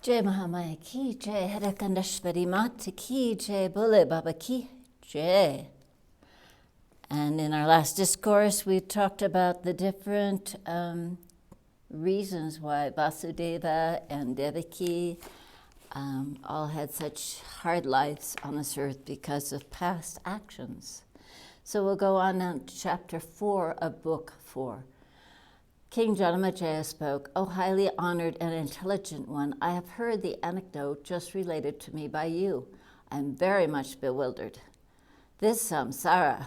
Jai Maha Maya ki jai, Harakandashvari Mata ki jai, Bole Baba ki jai. And in our last discourse, we talked about the different reasons why Vasudeva and Devaki all had such hard lives on this earth because of past actions. So we'll go on now to chapter 4 of book 4. King Janamajaya spoke, "O highly honored and intelligent one, I have heard the anecdote just related to me by you. I am very much bewildered. This samsara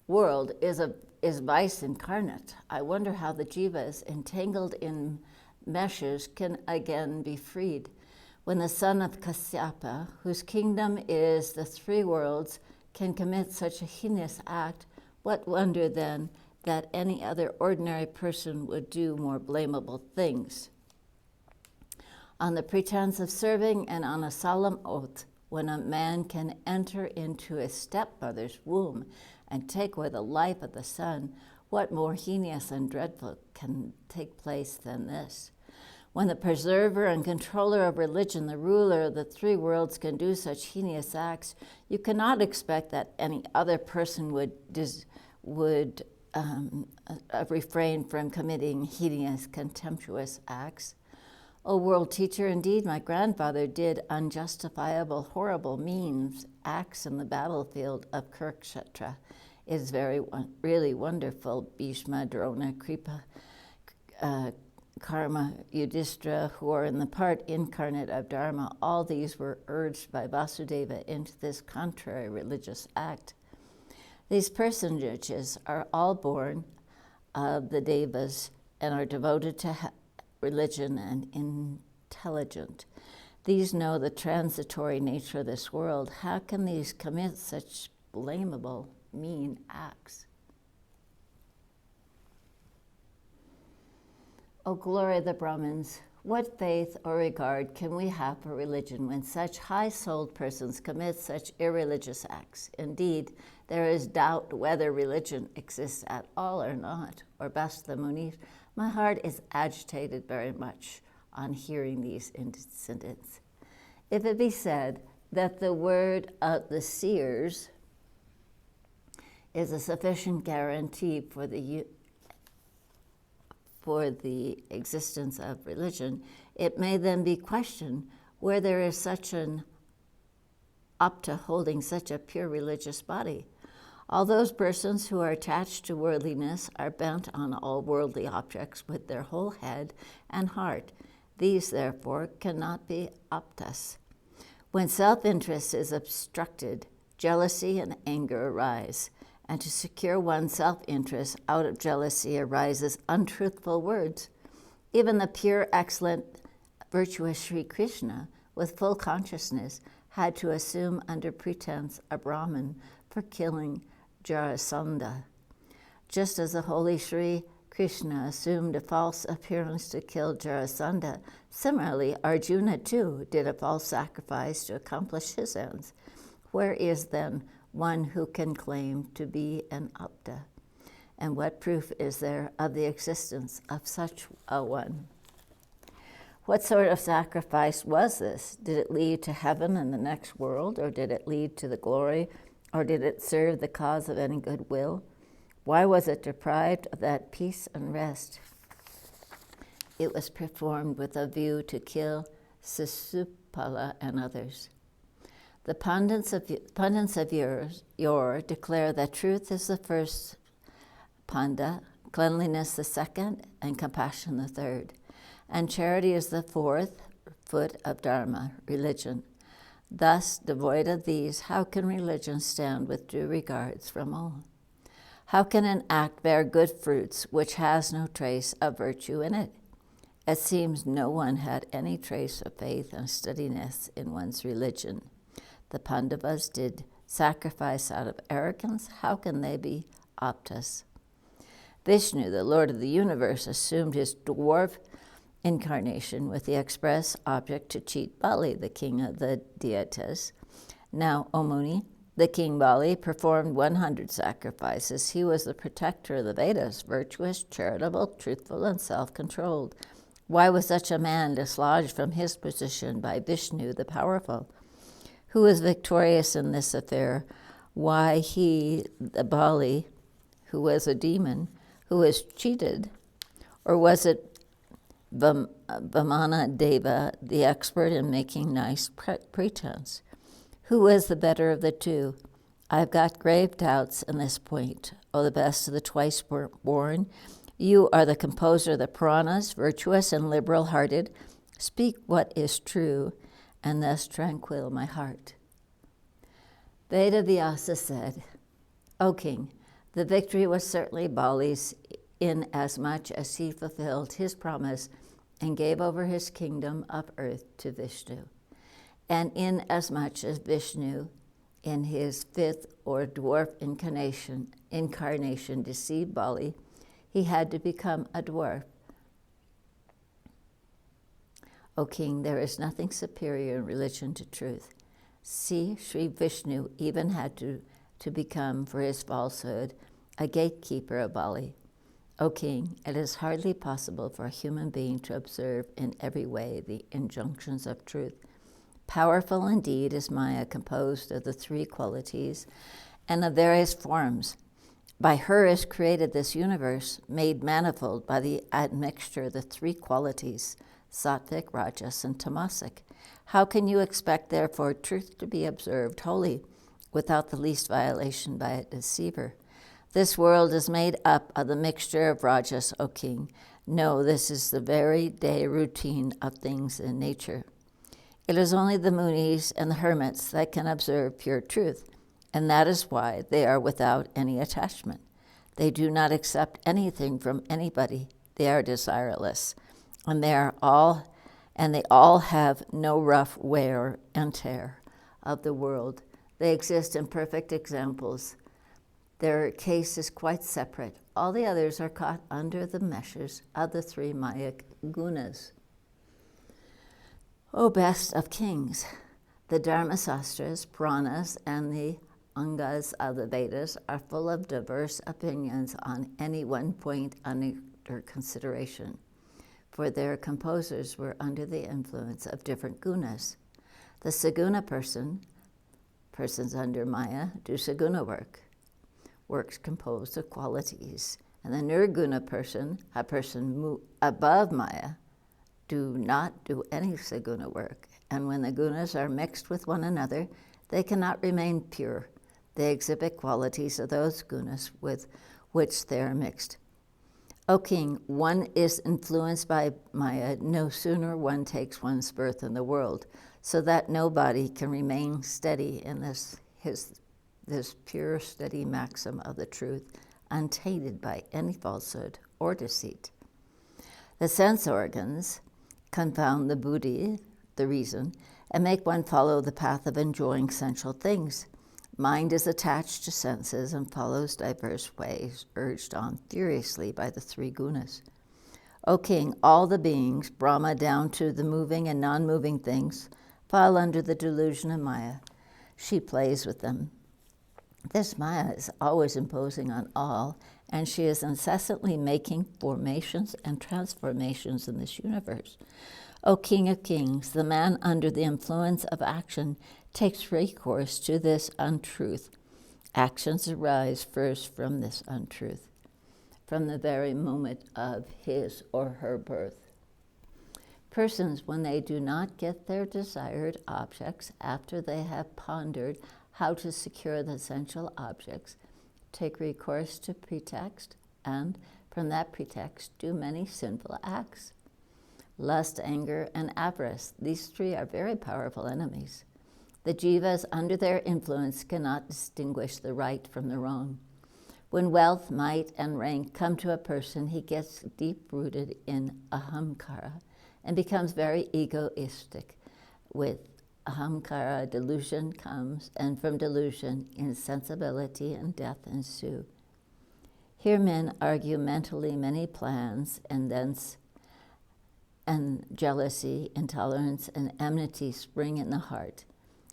world is vice incarnate. I wonder how the jivas entangled in meshes can again be freed. When the son of Kasyapa, whose kingdom is the three worlds, can commit such a heinous act, what wonder then that any other ordinary person would do more blamable things? On the pretense of serving and on a solemn oath, when a man can enter into his stepmother's womb and take away the life of the son, what more heinous and dreadful can take place than this? When the preserver and controller of religion, the ruler of the three worlds, can do such heinous acts, you cannot expect that any other person would refrain from committing hideous, contemptuous acts. O world teacher, indeed my grandfather did unjustifiable, horrible means, acts in the battlefield of Kurukshetra. It is really wonderful. Bhishma, Drona, Kripa, Karma, Yudhishthira, who are in the part incarnate of Dharma, all these were urged by Vasudeva into this contrary religious act. These personages are all born of the Devas and are devoted to religion and intelligent. These know the transitory nature of this world. How can these commit such blamable, mean acts? O glory of the Brahmins, what faith or regard can we have for religion when such high-souled persons commit such irreligious acts? Indeed, there is doubt whether religion exists at all or not, or best the Munis. My heart is agitated very much on hearing these incidents. If it be said that the word of the seers is a sufficient guarantee for the existence of religion, it may then be questioned where there is such an apta holding such a pure religious body. All those persons who are attached to worldliness are bent on all worldly objects with their whole head and heart. These, therefore, cannot be aptas. When self-interest is obstructed, jealousy and anger arise, and to secure one's self-interest out of jealousy arises untruthful words. Even the pure, excellent, virtuous Sri Krishna, with full consciousness, had to assume under pretense a Brahmin for killing Jarasandha. Just as the holy Sri Krishna assumed a false appearance to kill Jarasandha, similarly Arjuna too did a false sacrifice to accomplish his ends. Where is then one who can claim to be an apta? And what proof is there of the existence of such a one? What sort of sacrifice was this? Did it lead to heaven and the next world, or did it lead to the glory, or did it serve the cause of any goodwill? Why was it deprived of that peace and rest? It was performed with a view to kill Sisupala and others. The pundits of yore declare that truth is the first panda, cleanliness the second, and compassion the third. And charity is the fourth foot of Dharma, religion. Thus, devoid of these, how can religion stand with due regards from all? How can an act bear good fruits which has no trace of virtue in it? It seems no one had any trace of faith and steadiness in one's religion. The Pandavas did sacrifice out of arrogance. How can they be aptas? Vishnu, the Lord of the universe, assumed his dwarf incarnation with the express object to cheat Bali, the king of the deities. Now, O Muni, the king Bali performed 100 sacrifices. He was the protector of the Vedas, virtuous, charitable, truthful, and self-controlled. Why was such a man dislodged from his position by Vishnu the powerful? Who was victorious in this affair? Why he, the Bali, who was a demon, who was cheated? Or was it Vamana Deva, the expert in making nice pretense? Who was the better of the two? I've got grave doubts in this point. O the best of the twice born, you are the composer of the Puranas, virtuous and liberal-hearted. Speak what is true, and thus tranquil my heart. Veda Vyasa said, O king, the victory was certainly Bali's, inasmuch as he fulfilled his promise and gave over his kingdom of earth to Vishnu. And inasmuch as Vishnu, in his fifth or dwarf incarnation deceived Bali, he had to become a dwarf. O king, there is nothing superior in religion to truth. See, Sri Vishnu even had to become, for his falsehood, a gatekeeper of Bali. O king, it is hardly possible for a human being to observe in every way the injunctions of truth. Powerful indeed is Maya, composed of the three qualities and of various forms. By her is created this universe, made manifold by the admixture of the three qualities, sattvic, rajas, and tamasic. How can you expect, therefore, truth to be observed wholly without the least violation by a deceiver? This world is made up of the mixture of rajas, O king. No, this is the very day routine of things in nature. It is only the munis and the hermits that can observe pure truth, and that is why they are without any attachment. They do not accept anything from anybody. They are desireless, and they all have no rough wear and tear of the world. They exist in perfect examples. Their case is quite separate. All the others are caught under the meshes of the three Mayic gunas. O best of kings, the Dharmasastras, Puranas, and the Angas of the Vedas are full of diverse opinions on any one point under consideration, for their composers were under the influence of different gunas. The Saguna persons under Maya, do Saguna works composed of qualities, and the Nirguna person, a person above Maya, do not do any Saguna work, and when the gunas are mixed with one another, they cannot remain pure. They exhibit qualities of those gunas with which they are mixed. O king, one is influenced by Maya no sooner one takes one's birth in the world, so that nobody can remain steady in this pure, steady maxim of the truth, untainted by any falsehood or deceit. The sense organs confound the buddhi, the reason, and make one follow the path of enjoying sensual things. Mind is attached to senses and follows diverse ways, urged on furiously by the three gunas. O king, all the beings, Brahma down to the moving and non-moving things, fall under the delusion of Maya. She plays with them. This Maya is always imposing on all, and she is incessantly making formations and transformations in this universe. O King of Kings, the man under the influence of action takes recourse to this untruth. Actions arise first from this untruth, from the very moment of his or her birth. Persons, when they do not get their desired objects after they have pondered how to secure the essential objects, take recourse to pretext, and from that pretext do many sinful acts. Lust, anger, and avarice, these three are very powerful enemies. The jivas under their influence cannot distinguish the right from the wrong. When wealth, might, and rank come to a person, he gets deep-rooted in ahamkara and becomes very egoistic. With ahamkara, delusion comes, and from delusion, insensibility and death ensue. Here men argue mentally many plans, and jealousy, intolerance, and enmity spring in the heart.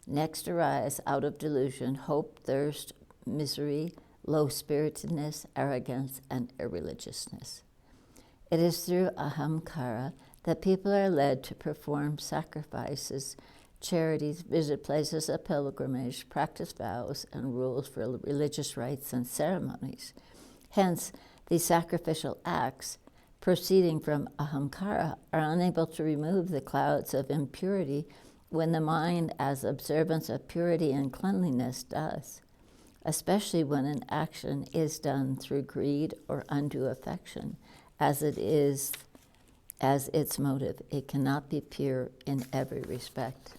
Next arise out of delusion hope, thirst, misery, low-spiritedness, arrogance, and irreligiousness. It is through ahamkara that people are led to perform sacrifices, charities, visit places of pilgrimage, practice vows and rules for religious rites and ceremonies. Hence, these sacrificial acts, proceeding from ahamkara, are unable to remove the clouds of impurity when the mind, as observance of purity and cleanliness, does, especially when an action is done through greed or undue affection, as its motive. It cannot be pure in every respect.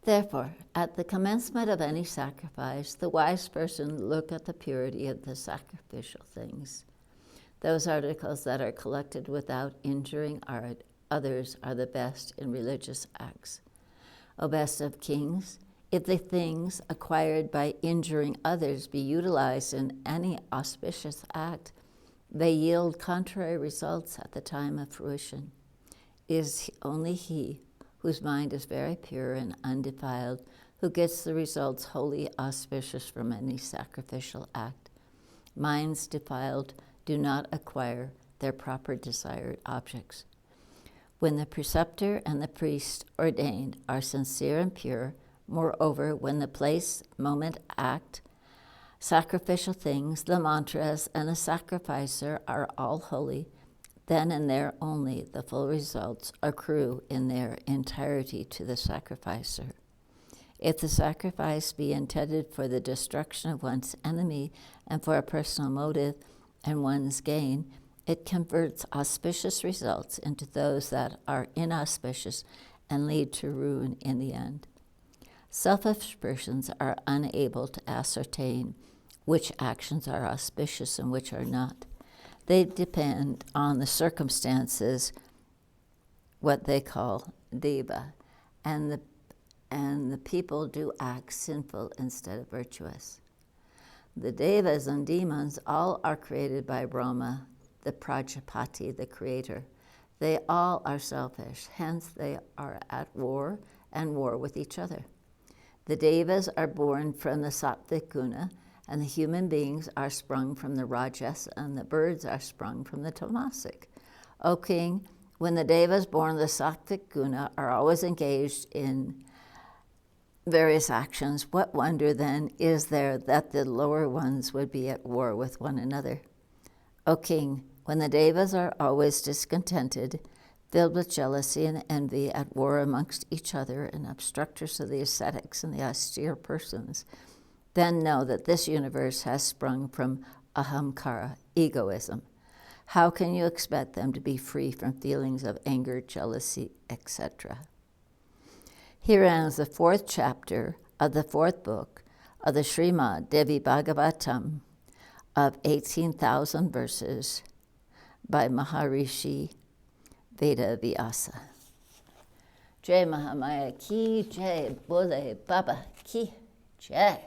Therefore, at the commencement of any sacrifice, the wise person look at the purity of the sacrificial things. Those articles that are collected without injuring others are the best in religious acts. O best of kings, if the things acquired by injuring others be utilized in any auspicious act, they yield contrary results at the time of fruition. It is only he whose mind is very pure and undefiled who gets the results wholly auspicious from any sacrificial act. Minds defiled do not acquire their proper desired objects. When the preceptor and the priest ordained are sincere and pure, moreover, when the place, moment, act, sacrificial things, the mantras, and the sacrificer are all holy, then and there only the full results accrue in their entirety to the sacrificer. If the sacrifice be intended for the destruction of one's enemy and for a personal motive and one's gain, it converts auspicious results into those that are inauspicious and lead to ruin in the end. Selfish persons are unable to ascertain which actions are auspicious and which are not. They depend on the circumstances, what they call deva, and the people do act sinful instead of virtuous. The devas and demons all are created by Brahma, the Prajapati, the creator. They all are selfish, hence they are at war and war with each other. The devas are born from the sattvic guna, and the human beings are sprung from the rajas, and the birds are sprung from the tamasic. O king, when the devas born of the sattvic guna are always engaged in various actions, what wonder then is there that the lower ones would be at war with one another? O king, when the devas are always discontented, filled with jealousy and envy, at war amongst each other, and obstructors of the ascetics and the austere persons, then know that this universe has sprung from ahamkara, egoism. How can you expect them to be free from feelings of anger, jealousy, etc.? Here ends the 4th chapter of the 4th book of the Srimad Devi Bhagavatam of 18,000 verses by Maharishi Veda Vyasa. Jai Maha Maya ki jai, Bole Baba ki jai.